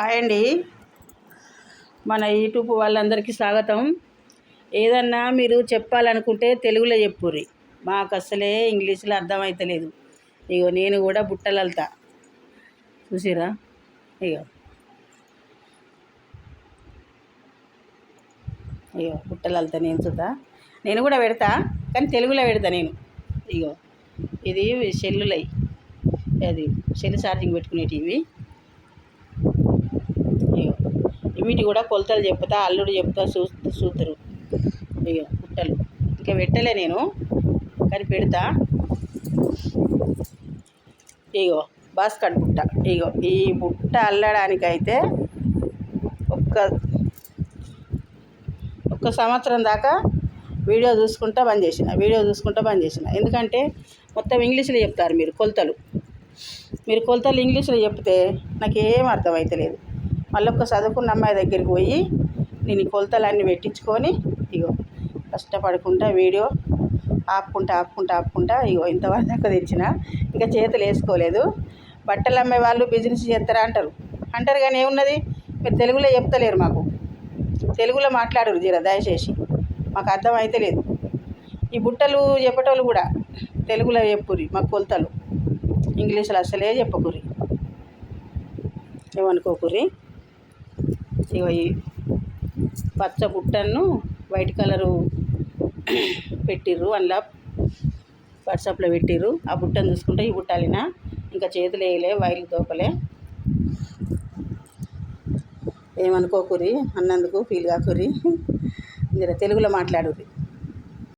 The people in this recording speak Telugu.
హాయ్ అండి, మన యూట్యూబ్ వాళ్ళందరికీ స్వాగతం. ఏదన్నా మీరు చెప్పాలనుకుంటే తెలుగులో చెప్పుర్రి, మాకు అసలే ఇంగ్లీష్లో అర్థమవుతలేదు. ఇగో నేను కూడా బుట్టలు అల్లుతా, చూసిరా? ఇగో ఇగో బుట్టలు అల్లుతా, నేను కూడా పెడతా, కానీ తెలుగులో పెడతా నేను. ఇగో ఇది సెల్లులై, అది సెల్ ఛార్జింగ్ పెట్టుకునేటివి. వీటి కూడా కొలతలు చెప్తా, అల్లుడు చెప్తా, చూద్దరు. ఇగో బుట్టలు ఇంకా పెట్టలే నేను, కానీ పెడతా. ఇగో బాస్కట్ బుట్ట. ఇగో ఈ బుట్ట అల్లడానికైతే ఒక్క సంవత్సరం దాకా వీడియో చూసుకుంటా బంద్ చేసిన. ఎందుకంటే మొత్తం ఇంగ్లీష్లో చెప్తారు మీరు కొలతలు ఇంగ్లీష్లో చెప్తే నాకేం అర్థమవుతలేదు. మళ్ళీ చదువుకున్న అమ్మాయి దగ్గరికి పోయి నేను ఈ కొలతలన్నీ పెట్టించుకొని ఇగో కష్టపడుకుంటా వీడియో ఆపుకుంటా ఇగో ఇంతవరకు దాకా తెచ్చిన. ఇంకా చేతులు వేసుకోలేదు. బట్టలు అమ్మే వాళ్ళు బిజినెస్ చేస్తారా అంటారు కానీ ఏమున్నది, మీరు తెలుగులో చెప్తలేరు. మాకు తెలుగులో మాట్లాడరు జర దయచేసి, మాకు అర్థం అయితలేదు. ఈ బుట్టలు చెప్పేటోళ్ళు కూడా తెలుగులో చెప్పుర్రి, మాకు కొలతలు ఇంగ్లీష్లో అసలే చెప్పకుర్రి, ఏమనుకోకుర్రి. ఇగో ఈ పచ్చ బుట్టను వైట్ కలరు పెట్టిర్రు, అందులో వాట్సాప్లో పెట్టిర్రు. ఆ బుట్టను చూసుకుంటే ఈ బుట్టాలిన ఇంకా చేతులు వేయలే, వైర్లు దోపలే, ఏమనుకోకుర్రి, అన్నందుకు ఫీల్ కాకుర్రి. జర తెలుగులో మాట్లాడుర్రి.